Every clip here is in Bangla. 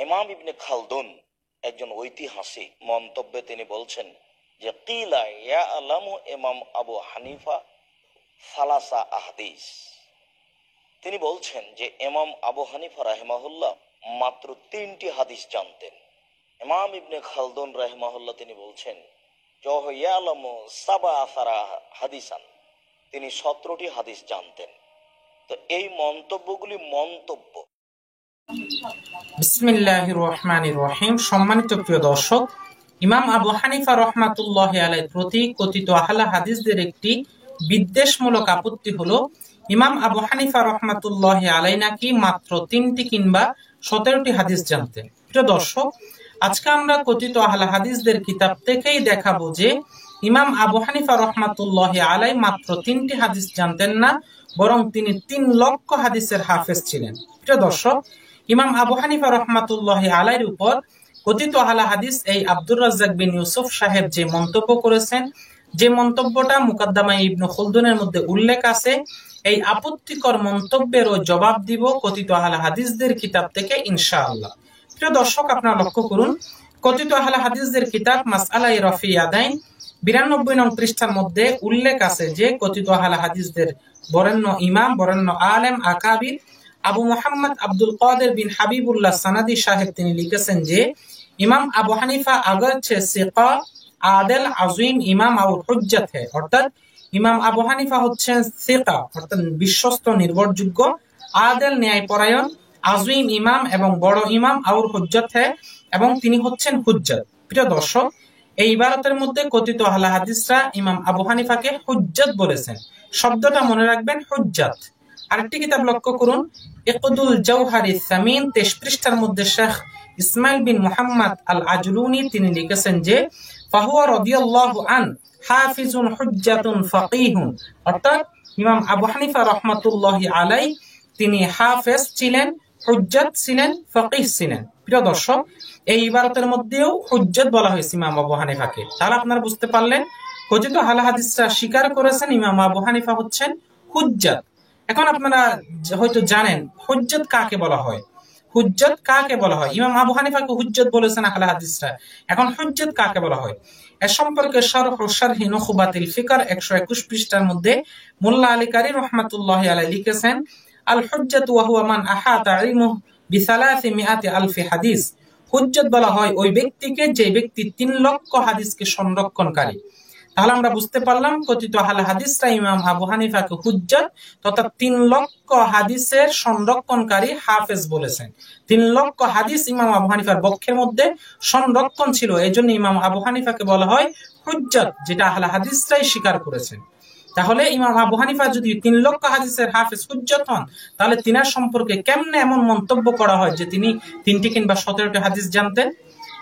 ইমাম ইবনে খালদুন একজন ঐতিহাসিক মন্তব্যে তিনি বলছেন যে কিলা ইয়া আলামু ইমাম আবু হানিফা সালাসা আহাদিস। তিনি বলছেন যে ইমাম আবু হানিফা রাহিমাহুল্লাহ মাত্র 3টি হাদিস জানতেন। ইমাম ইবনে খালদুন রাহিমাহুল্লাহ তিনি বলছেন ইয়া আলামু সাবা আসারা হাদিসান, তিনি 17টি হাদিস জানতেন। তো এই মন্তব্যগুলি মন্তব্য। বিসমিল্লাহির রহমানির রহিম। সম্মানিত প্রিয় দর্শক, ইমাম আবু হানিফা রহমাতুল্লাহি আলাইহির প্রতি কথিত আহলে হাদিসদের একটি বিদ্বেষমূলক আপত্তি হলো ইমাম আবু হানিফা রহমাতুল্লাহি আলাইহি নাকি মাত্র 3টি কিংবা 17টি হাদিস জানতেন। প্রিয় দর্শক, আজকে আমরা কথিত আহলে হাদিসদের কিতাব থেকেই দেখাবো যে ইমাম আবু হানিফা রহমাতুল্লাহি আলাইহি মাত্র 3টি হাদিস জানতেন না, বরং তিনি 3 লক্ষ হাদিসের হাফেজ ছিলেন। প্রিয় দর্শক, ইমাম আবু হানিফা রহমাতুল্লাহি আলাইহির উপর কথিত আহলে হাদিস এই আব্দুর রাজ্জাক বিন ইউসুফ সাহেব যে মন্তব্য করেছেন, যে মন্তব্যটা মুকাদ্দামা ইবনে খালদুনের মধ্যে উল্লেখ আছে, এই আপত্তিকর মন্তব্যেরও জবাব দিব কথিত আহলে হাদিসদের কিতাব থেকে ইনশাআল্লাহ। প্রিয় দর্শক, আপনারা লক্ষ্য করুন, কথিত আহলে হাদিসদের কিতাব মাসআলায়ে রফিয়াদাইন 92 নং পৃষ্ঠার মধ্যে উল্লেখ আছে যে কথিত আহলে হাদিসদের বরেণ্য ইমাম, বরেণ্য আলেম, আকাবির আবু মুহাম্মদ আব্দুল কাদের বিন হাবিবুল্লাহ সানাদি সাহেব তিনি লিখেছেন যে ইমাম আবু হানিফা আগরচে সিকা, আদিল, আযীম ইমাম আর হুজ্জত है, অর্থাৎ ইমাম আবু হানিফা হচ্ছেন সিকা অর্থাৎ বিশ্বস্ত, নির্ভরযোগ্য, আদিল ন্যায়পরায়ণ, আযীম ইমাম এবং বড় ইমাম আর হুজ্জত है এবং তিনি হচ্ছেন হুজ্জত। প্রিয় দর্শক, এই ইবারতের মধ্যে কথিত আহলে হাদিসরা ইমাম আবু হানিফাকে হুজ্জত বলেছেন। শব্দটা মনে রাখবেন, হুজ্জত। আরেকটি কিতাব লক্ষ্য করুন, ইকদুল জাওহারি সামিন 23 পৃষ্ঠার মধ্যে শেখ ইসমাইল বিন মুহাম্মদ আল আজলুনি তিনি লিখেছেন যে ফাহুয়া রাদিয়াল্লাহু আন হাফিজুন হুজ্জাতুন ফাকিহুন, অর্থাৎ ইমাম আবু হানিফা রাহমাতুল্লাহি আলাইহি তিনি হাফেজ ছিলেন, হুজ্জত ছিলেন, ফাকিহ ছিলেন। প্রিয় দর্শক, এই ইবারতের মধ্যেও হুজ্জত বলা হয়েছে ইমাম আবু হানিফাকে। তাহলে আপনারা বুঝতে পারলেন কথিত আহলে হাদিসরা স্বীকার করেছেন ইমাম আবু হানিফা হচ্ছেন হুজ্জত। এখন আপনারা হয়তো জানেন হুজ্জত কাকে বলা হয়, হুজ্জত কাকে বলা হয়। ইমাম আবু হানিফাকে হুজ্জত বলেছেন আহলে হাদিসরা, এখন হুজ্জত কাকে বলা হয় এ সম্পর্কে শরহ ও শারহি নুখবাতিল ফিকর 121 পৃষ্ঠার মধ্যে মোল্লা আলী কারি রাহমাতুল্লাহি আলাইহি লিখেছেন আল হুজ্জাতু ওয়া হুয়া মান আহাতা ইলমুহু বি300 আলফি হাদিস। হুজ্জত বলা হয় ওই ব্যক্তিকে যে ব্যক্তি 3 লক্ষ হাদিসকে সংরক্ষণকারী। তাহলে আমরা বুঝতে পারলাম কথিত আহলে হাদিসরা ইমাম আবু হানিফাকে হুজ্জত তথা 3 লক্ষ হাদিসের সংরক্ষণকারী হাফেজ বলেছেন। 3 লক্ষ হাদিস ইমাম আবু হানিফার বক্ষের মধ্যে সংরক্ষণ ছিল, এজন্য ইমাম আবু হানিফাকে বলা হয় হুজ্জত, যেটা আহলে হাদিসরাই স্বীকার করেছেন। তাহলে ইমাম আবু হানিফা যদি 3 লক্ষ হাদিসের হাফেজ হুজ্জত হন, তাহলে তিনার সম্পর্কে কেমনে এমন মন্তব্য করা হয় যে তিনি 3টি কিংবা 17টি হাদিস জানতেন?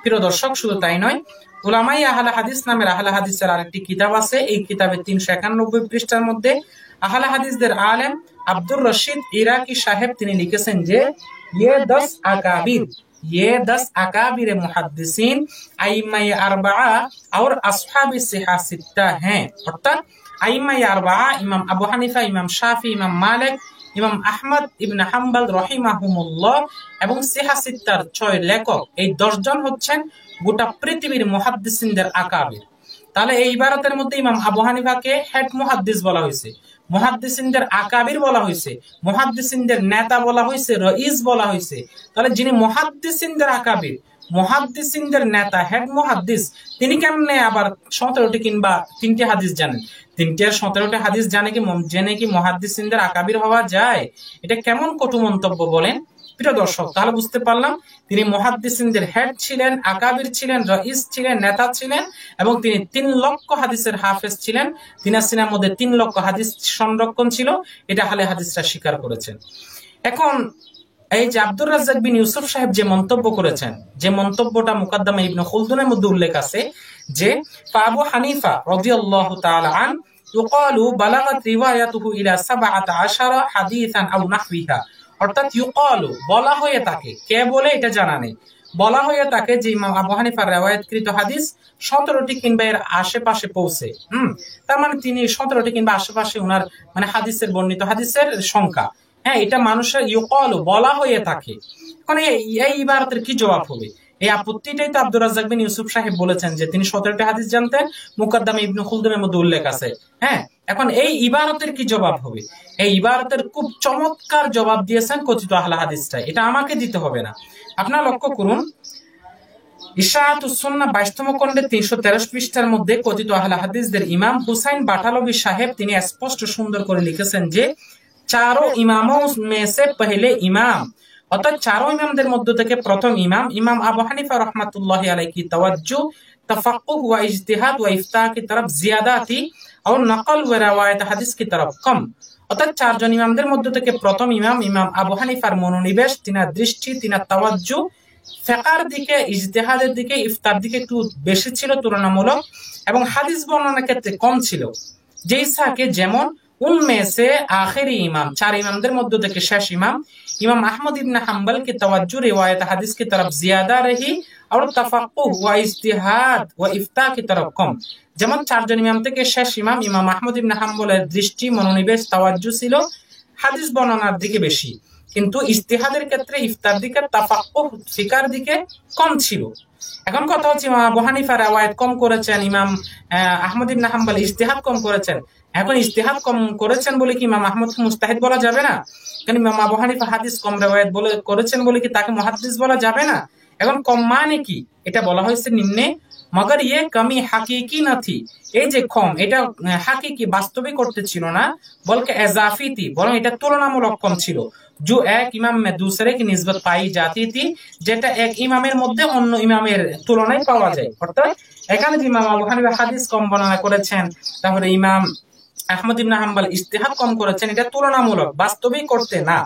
প্রিয় দর্শক, শুধু তাই নয়, উলামায়ে আহলে হাদিস নামের আহলে হাদিসের আরেকটি কিতাব আছে। এই কিতাবে 391 পৃষ্ঠার মধ্যে আহলে হাদিসদের আলেম আব্দুর রশিদ ইরাকি সাহেব তিনি লিখেছেন যে ये 10 अकाबिर मुहद्दिसीन आइम्माए अरबाआ और असहाबे सिहा सित्ता हैं, অর্থাৎ আইম্মায়ে আরবাআ ইমাম আবু হানিফা, ইমাম শাফি, ইমাম মালিক, ইমাম আহমদ ইবনে হাম্বল রহিমাহুমুল্লাহ এবং সিহা সিত্তার 6 লেখক, এই 10 জন হচ্ছেন গোটা পৃথিবীর মুহাদ্দিসিনদের আকাবির। তাহলে এই ইবারতের মধ্যে ইমাম আবু হানিফাকে হেড মুহাদ্দিস বলা হয়েছে, মুহাদ্দিসিনদের আকাবির বলা হয়েছে, মুহাদ্দিসিনদের নেতা বলা হয়েছে, রইস বলা হয়েছে। তাহলে যিনি মুহাদ্দিসিনদের আকাবির, মুহাদ্দিসিনদের নেতা, হেড মুহাদ্দিস, তিনি কেমনে আবার 17টি কিংবা 3টি হাদিস জানেন? 3টি আর 17টি হাদিস জেনে কি মুহাদ্দিসিনদের আকাবির হওয়া যায়? এটা কেমন কটু মন্তব্য বলেন? প্রিয় দর্শক, তাহলে বুঝতে পারলাম তিনি মুহাদ্দিসিনদের হেড ছিলেন, আকাবির ছিলেন, রইস ছিলেন, নেতা ছিলেন এবং তিনি 3 লক্ষ হাদিসের হাফেজ ছিলেন। তিনার সিনার মধ্যে 3 লক্ষ হাদিস সংরক্ষণ ছিল, এটা আহলে হাদিসরা স্বীকার করেছেন। এখন এই যে আব্দুর রাজ্জাক বিন ইউসুফ সাহেব যে মন্তব্য করেছেন, যে মন্তব্যটা মুকাদ্দামা ইবনে খালদুনের মধ্যে উল্লেখ আছে যে আবু হানিফা রাদিয়াল্লাহু তাআলা আন ইউকালু বালাগাত রিওয়ায়াতুহু ইলা 17 হাদিসান আও নাহবিহা, অর্থাৎ ইউকালু বলা হয়ে থাকে, কে বলে এটা জানা নেই, বলা হয়ে থাকে যে ইমাম আবু হানিফার রিওয়ায়াতকৃত হাদিস 17টি কিংবা এর আশেপাশে পৌঁছে। তার মানে তিনি 17টি কিংবা আশেপাশে ওনার মানে হাদিসের বর্ণিত হাদিসের সংখ্যা হ্যাঁ, এটা মানুষের ইউকাল বলা হয়ে থাকে। এখন এই ইবারতের কি জবাব হবে? এই আপত্তিটাই তো আব্দুর রাজ্জাক বিন ইউসুফ সাহেব বলেছেন যে তিনি 17টি হাদিস জানতেন, মুকাদ্দামে ইবনে খুলদুমের মধ্যে উল্লেখ আছে। হ্যাঁ, এখন এই ইবারতের কি জবাব হবে? এই ইবারতের খুব চমৎকার জবাব দিয়েছেন কথিত আহলে হাদিসটা, এটা আমাকে দিতে হবে না। আপনারা লক্ষ্য করুন, ইশাআতুস সুন্নাহ 22তম খণ্ডে 313 পৃষ্ঠার মধ্যে কথিত আহলে হাদিসদের ইমাম হুসাইন বাটালবি সাহেব তিনি স্পষ্ট সুন্দর করে লিখেছেন যে চারোं ইমামों में से पहले इमाम, অর্থাৎ চারোं ইমামদের মধ্য থেকে প্রথম ইমাম ইমাম আবু হানিফা रहमतुल्लाह अलैहि की तवज्जो तफक्कुह व इज्तिहाद व इफ्ता की तरफ ज्यादा थी और नकल व रवायत হাদিস की तरफ कम। অর্থাৎ চারজন ইমামদের মধ্য থেকে প্রথম ইমাম ইমাম আবু হানিফার মনোনিবেশ, তিনার দৃষ্টি, তিনার তাওয়াজ্জু ফিকহের দিকে, ইজতিহাদের দিকে, ইফতার দিকে একটু বেশি ছিল তুলনামূলক, এবং হাদিস বর্ণনার ক্ষেত্রে কম ছিল। জैसा যেমন उनमें से आखिरी इमाम, चार इमामদের মধ্য থেকে শেষ ইমাম इमाम अहमद इब्न हम्बल की तवज्जो रिवायत हदीस की तरफ ज्यादा रही और तफक्कुह व इज्तिहाद व इफ्ता की तरफ कम। যেমন চারজন ইমাম থেকে শেষ ইমাম ইমাম আহমদ ইবনে হাম্বলের দৃষ্টি, মনোনিবেশ, তাওয়াজ্জু ছিল হাদিস বর্ণনার দিকে বেশি, কিন্তু ইজতিহাদের ক্ষেত্রে, ইফতার দিকে, তাফাক্কুহ ফিকার দিকে কম ছিল। এখন কথা হচ্ছে ইমাম আবু হানিফা riwayat কম করেছেন, ইমাম আহমদ ইবনে হাম্বল ইজতিহাদ কম করেছেন। এখন ইজতিহাদ কম করেছেন বলে কি ইমাম আহমদকে মুস্তাহিদ বলা যাবে না? কারণ ইমাম আবু হানিফা হাদিস কম riwayat করেছেন বলে কি তাকে মুহাদ্দিস বলা যাবে না? এখন কম মানে কি? এটা বলা হয়েছে নিম্নে, মগর ইয়ে কমি হাকিকি না থি, এই যে কম এটা হাকিকি বাস্তবিক করতে ছিল না, বলকে এজাফি থি, বরং এটা তুলনামূলক কম ছিল। जो एक इमाम में दूसरे की निस्बत पाई जाती थी, যেটা এক ইমামের মধ্যে অন্য ইমামের তুলনায় পাওয়া যায়। অর্থাৎ এখানে যে ইমাম আবু হানিফা হাদিস কম বর্ণনা করেছেন, তারপরে ইমাম আহমদ ইবনে হাম্বল ইজতিহাদ কম করেছেন, এটা তুলনামূলক, বাস্তবিক করতে না।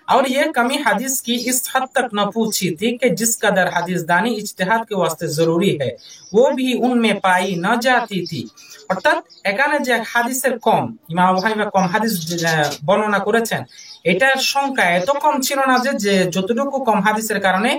और ये कमी हदीस की इस हद तक न पूछी थी कि जिस कदर हदीस दानी इज्तिहाद के वास्ते जरूरी है वो भी उनमें पाई न जाती थी। অর্থাৎ এখানে যে হাদিসের কম, ইমাম আবু হানিফা কম হাদিস বর্ণনা করেছেন, এটার সংখ্যা এত কম ছিল না যে যতটুকু কম হাদিসের কারণে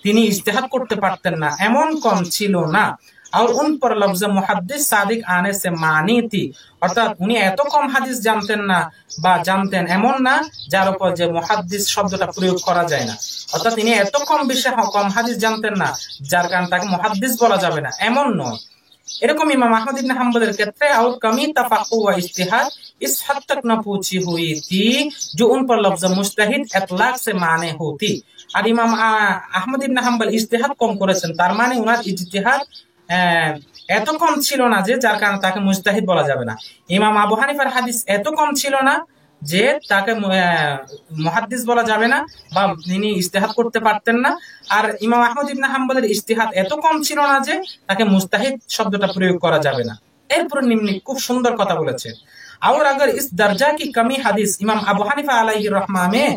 তিনি ইজতিহাদ করতে পারতেন না, এমন কম ছিল না। और उन पर लफ्ज मुहद्दिस सादिक आने से मानी थी, অর্থাৎ উনি এত কম হাদিস জানতেন না বা জানতেন এমন না যার উপর যে মুহাদ্দিস শব্দটা প্রয়োগ করা যায় না, অর্থাৎ তিনি এত কম বেশি কম হাদিস জানতেন না যার কারণে তাকে মুহাদ্দিস বলা যাবে না, এমন নয়। এরকম ইমাম আহমদ ইবনে হাম্বলের ক্ষেত্রে और कमी तफक्कुह व इज्तिहाद इस हद तक न पूछी हुई थी जो उन पर लफ्ज मुजतहिद इतलाक से माने होती। আর ইমাম আহমদ ইবনে হাম্বল ইজতিহাদ কম করেছেন, তার মানে উনার ইজতিহাদ এত কম ছিল না যে যার কারণে তাকে মুজতাহিদ বলা যাবে না। ইমাম আবু হানিফার হাদিস এত কম ছিল না যে তাকে মুহাদ্দিস বলা যাবে না বা তিনি ইজতিহাদ করতে পারতেন না। আর ইমাম আহমদ ইবনে হাম্বলের ইজতিহাদ এত কম ছিল না যে তাকে মুজতাহিদ শব্দটা প্রয়োগ করা যাবে না। এরপর নিম্নে খুব সুন্দর কথা বলেছে, और अगर इस दर्जा की कमी हदीस इमाम अबू हनीफा अलैहि रहमा में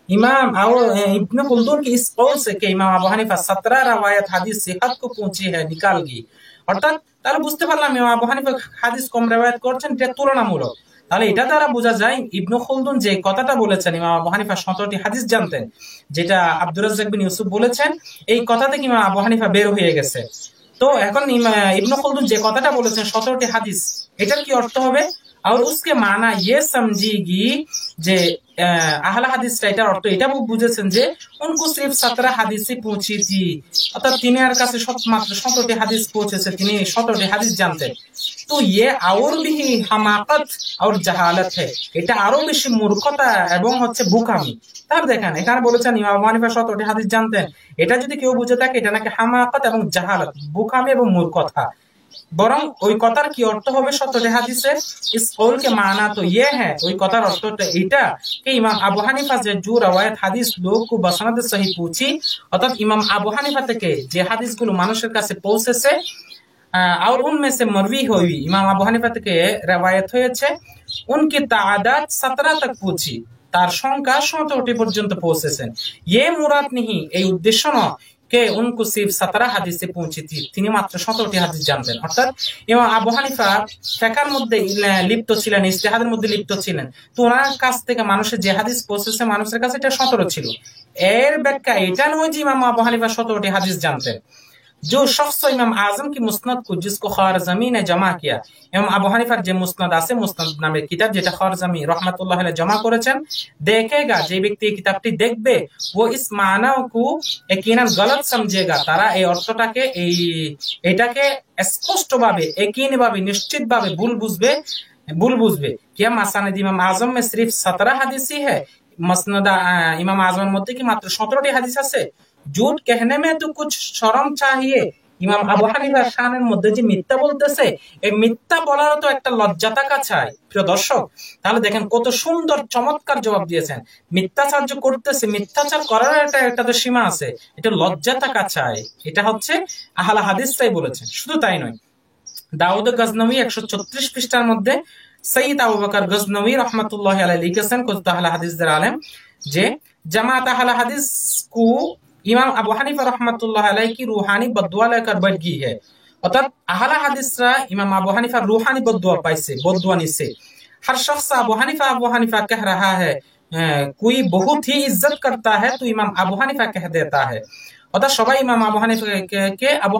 इमाम और इब्न खुल्दून की इस कौल से कि इमाम अबू हनीफा 17 रवायत हदीस सेहत को पहुंची है निकाल गई। অর্থাৎ তাহলে বুঝতে পারলাম ইমাম আবু হানিফা হাদিস কম riwayat করছেন, এটা তুলনামূলক। তাহলে এটা দ্বারা বোঝা যায় ইবনে খুলদুন যে কথাটা বলেছেন ইমাম আবু হানিফা 17টি হাদিস জানতেন, যেটা আব্দুর রাজ্জাক বিন ইউসুফ বলেছেন, এই কথা থেকে ইমাম আবু হানিফা বের হয়ে গেছে। তো এখন ইবনে খুলদুন যে কথাটা বলেছেন 17টি হাদিস, এটার কি অর্থ হবে? और उसके माना ये समझेगी যে আহলে হাদিসরা এটার অর্থ এটা বুঝেছেন যে উनको सिर्फ 17 হাদিসই পৌঁছি থি, অর্থাৎ তিনি আর কাছে মাত্র 17টি হাদিস পৌঁছেছে, তিনি 17টি হাদিস জানতেন। তো ये और भी हमाकत और जहालत है, এটা আরো বেশি মূর্খতা এবং হচ্ছে বোকামি। তার দেখেন এখানে বলেছেন ইমাম আবু হানিফা 17টি হাদিস জানতেন, এটা যদি কেউ বুঝে থাকে এটা নাকি হামাকত এবং জাহালত, বোকামি এবং মূর্খতা। বরং ওই কথার কি অর্থ হবে 17টি হাদিসের? इस कौल के माना तो ये है, ওই কথার অর্থটা এটা कि ইমাম আবু হানিফা যে जो रवायत হাদিস লোক को বসনদ সহি पूछी, অর্থাৎ ইমাম আবু হানিফা থেকে যে হাদিসগুলো মানুষের কাছে পৌঁছেছে और उनमें से मरवी हुई, ইমাম আবু হানিফা থেকে riwayat হয়েছে, उनकी तादाद 17 तक पूछी, তার সংখ্যা 17টি পর্যন্ত পৌঁছেছেন। ये मुराद नहीं, এই উদ্দেশ্য নয় কে উनको सिर्फ 17 হাদিসে পৌঁছি থি, তিনি মাত্র 17টি হাদিস জানতেন। অর্থাৎ ইমাম আবু হানিফা ফিকহের মধ্যে লিপ্ত ছিলেন, ইজতিহাদের মধ্যে লিপ্ত ছিলেন, তো ওনার কাছ থেকে মানুষের যে হাদিস পৌঁছেছে মানুষের কাছে এটা 17 ছিল। এর ব্যাখ্যা এটা নয় যে ইমাম আবু হানিফা 17টি হাদিস জানতেন। जो शख्स इमाम आजम की मुस्नद को जिसको खारजमी ने जमा किया, इमाम আবু হানিফার যে মুসনাদ আছে, মুসনাদ নামের কিতাব যেটা খারজমি রাহমাতুল্লাহ আলাইহি জমা করেছেন, देखेगा যে ব্যক্তি এই কিতাবটি দেখবে, वो इस माना को यकीनन गलत समझेगा, তারা এই অর্থটাকে এটাকে স্পষ্টভাবে यकीनভাবে নিশ্চিতভাবে भूल बुझबे क्या মাসানিদ ইমাম আজম में सिर्फ 17 হাদিস ही है, मसनद इमाम आजमेর মধ্যে কি মাত্র 17টি হাদিস আছে। झूठ कहने में तो कुछ शर्म चाहिए, ইমাম আবু হানিফার শানের মধ্যে যে মিথ্যা বলতেছে, এই মিথ্যা বলারও তো একটা লজ্জা থাকা চাই। প্রিয় দর্শক, তাহলে দেখেন কত সুন্দর চমৎকার জবাব দিয়েছেন। মিথ্যাচার যে করতেছে, মিথ্যাচার করার একটা তো সীমা আছে, এটা লজ্জা থাকা চাই। এটা হচ্ছে আহলে হাদিসরাই বলেছেন। শুধু তাই নয়, দাউদ গজনবী 136 পৃষ্ঠার মধ্যে সৈয়দ আবু বকর গজনবী রহমাতুল্লাহি আলাইহি লিখেছেন, কত আহলে হাদিসদের আলেম, যে জামাত আহলে হাদিস কো ইমাম আবু হানিফা রহমাতুল্লাহি আলাইহি কি রুহানি বদদুয়া লেकर बैठ गई है, অর্থাৎ আহলে হাদিসরা ইমাম আবু হানিফার রুহানি বদদুয়া পাইছে, বদদুয়া নিছে। हर शख्स अबू हनीफा कह रहा है, कोई बहुत ही इज्जत करता है तो इमाम আবু হানিফা कह देता है, অর্থাৎ সবাই ইমাম আবু হানিফাকে আবু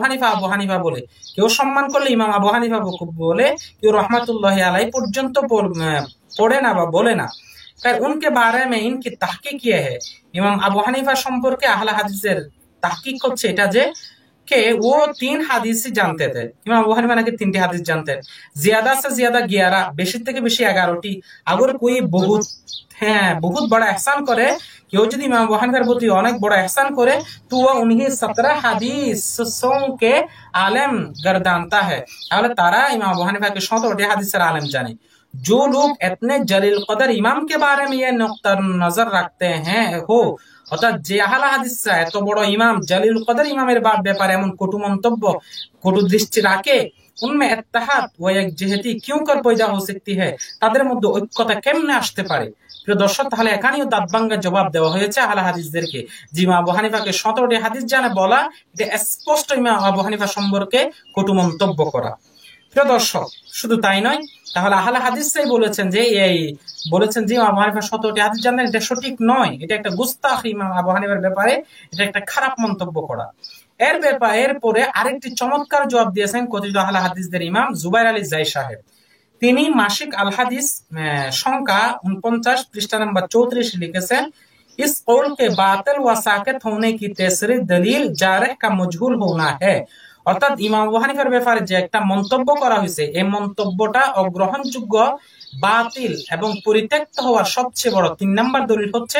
হানিফা বলে, কেউ সম্মান করলে ইমাম আবু হানিফা বলে, কেউ রহমাতুল্লাহি আলাইহি পর্যন্ত পড়ে না বা বলে না। फिर उनके बारे में इनकी तहकीक ये है, इमाम আবু হানিফা সম্পর্কে আহলে হাদিসের তাহকিক হচ্ছে এটা যে कि वो 3 হাদিস জানতে थे। ইমাম আবু হানিফা নাকি 3টি হাদিস জানতেন। ज्यादा से ज्यादा 11, বেশি থেকে বেশি 11টি। अगर कोई बहुत बड़ा एहसान करे, কেউ যদি ইমাম আবু হানিফার প্রতি অনেক বড় এহসান করে, তো উনহি 17 হাদিসों के आलम गर्दानता है, তাহলে তারা ইমাম আবু হানিফাকে 17টি হাদিসের আলেম জানে। जो लोग इतने जलील कदर इमाम के बारे में ये नुक्ता नजर रखते हैं हो, অর্থাৎ যে আহলে হাদিসরা এত বড় ইমাম জলিল কদর ইমামের ব্যাপারে এমন কটু মন্তব্য, কটু দৃষ্টি রাখে, उनमें इत्तेहाद व एकजहती क्यों कर पैदा हो सकती है, তাদের মধ্যে ঐক্যতা কেমনে আসতে পারে। প্রিয় দর্শক, তাহলে এখানেও দাঁতভাঙ্গা জবাব দেওয়া হয়েছে আহলে হাদিসদেরকে, যে ইমাম আবু হানিফাকে 17টি হাদিস জানে বলা, এটা স্পষ্ট ইমাম আবু হানিফা সম্পর্কে কটু মন্তব্য করা। প্রিয় দর্শক, শুধু তাই নয়, তাহলে আহলে হাদিসরাই বলেছেন যে ইমাম আবু হানিফা 17টি হাদিস জানেন, এটা সঠিক নয়, এটা একটা গুস্তাখি ইমাম আবু হানিফার ব্যাপারে, এটা একটা খারাপ মন্তব্য করা। এরপরে আরেকটি চমৎকার জবাব দিয়েছেন কথিত আহলে হাদিসদের ইমাম জুবাইর আলী জাই সাহেব। তিনি মাসিক আল হাদিস সংখ্যা 49 পৃষ্ঠা নম্বর 34 লিখেছেন, इस कौल के बातिल व साकित होने की तीसरी दलील जारह का मजहूल होना है, অর্থাৎ ইমাম আবু হানিফার ব্যাপারে যে একটা মন্তব্য করা হয়েছে, এই মন্তব্যটা অগ্রহণযোগ্য, বাতিল এবং পরিত্যক্ত হওয়ার সবচেয়ে বড় 3 নম্বর দলিল হচ্ছে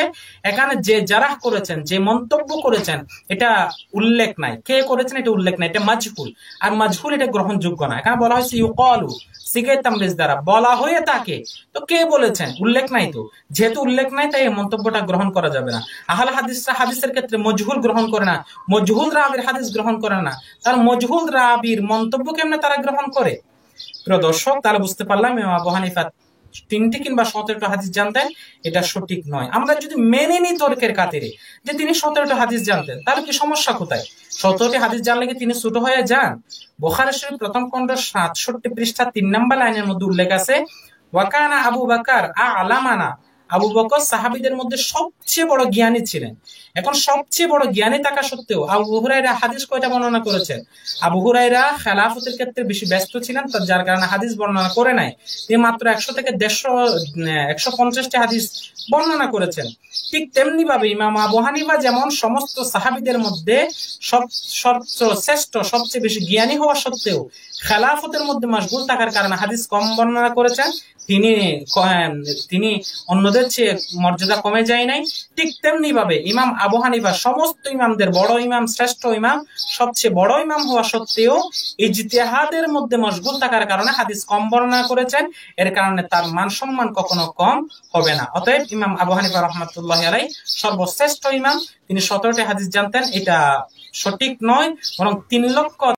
এখানে যে জারাহ করেছেন, যে মন্তব্য করেছেন, এটা উল্লেখ নাই, কে করেছেন এটা উল্লেখ নাই, এটা মাজহুল। আর মাজহুল এটা গ্রহণযোগ্য না। এখানে বলা হয়েছে ইউকালু, সিগে তামরিজ দ্বারা বলা হয়ে থাকে, তো কে বলেছেন উল্লেখ নাই, তো যেহেতু উল্লেখ নাই তাই এই মন্তব্যটা গ্রহণ করা যাবে না। আহলে হাদিসরা হাদিসের ক্ষেত্রে মজহুল গ্রহণ করে না, মজহুল রাবির হাদিস গ্রহণ করে না, তার মজহুল রাবির মন্তব্য কেমনে তারা গ্রহণ করে। প্রিয় দর্শক, তাহলে বুঝতে পারলাম ইমাম আবু হানিফা 3টি কিংবা 17টি হাদিস জানতেন, এটা সঠিক নয়। আমরা যদি মেনে নিই তর্কের খাতিরে যে তিনি 17টি হাদিস জানতেন, তাহলে কি সমস্যা কোথায়? 17টি হাদিস জানলে কি তিনি ছোট হয়ে যান? বুখারী শরীফ প্রথম খণ্ড 67 পৃষ্ঠা 3 নম্বর লাইনের মধ্যে উল্লেখ আছে, ওয়াকানা আবু বকর আ'লামানা, আবু বকর সাহাবীদের মধ্যে সবচেয়ে বড় জ্ঞানী ছিলেন। এখন সবচেয়ে বড় জ্ঞানী থাকা সত্ত্বেও আবু হুরায়রা হাদিস কয়টা বর্ণনা করেছেন? আবু হুরায়রা খেলাফতের ক্ষেত্রে বেশি ব্যস্ত ছিলেন, যার কারণে হাদিস বর্ণনা করে নাই। তিনি মাত্র 100 থেকে 150টি হাদিস বর্ণনা করেছেন। ঠিক তেমনি ভাবে ইমাম আবু হানিফা যেমন সমস্ত সাহাবীদের মধ্যে সর্বশ্রেষ্ঠ, সবচেয়ে বেশি জ্ঞানী হওয়া সত্ত্বেও খেলাফতের মধ্যে মাশগুল থাকার কারণে হাদিস কম বর্ণনা করেছেন, তিনি অন্যদের চেয়ে মর্যাদা কমে যায় নাই। ঠিক তেমনি ভাবে ইমাম আবু হানিফা সমস্ত ইমামদের বড় ইমাম, শ্রেষ্ঠ ইমাম, সবচেয়ে বড় ইমাম হওয়া সত্ত্বেও ইজতিহাদের মধ্যে মশগুল থাকার কারণে হাদিস কম বর্ণনা করেছেন, এর কারণে তার মান সম্মান কখনো কম হবে না। অতএব ইমাম আবু হানিফা রাহমাতুল্লাহি আলাইহি সর্বশ্রেষ্ঠ ইমাম, তিনি 17টি হাদিস জানতেন, এটা সঠিক নয়, বরং 3 লক্ষ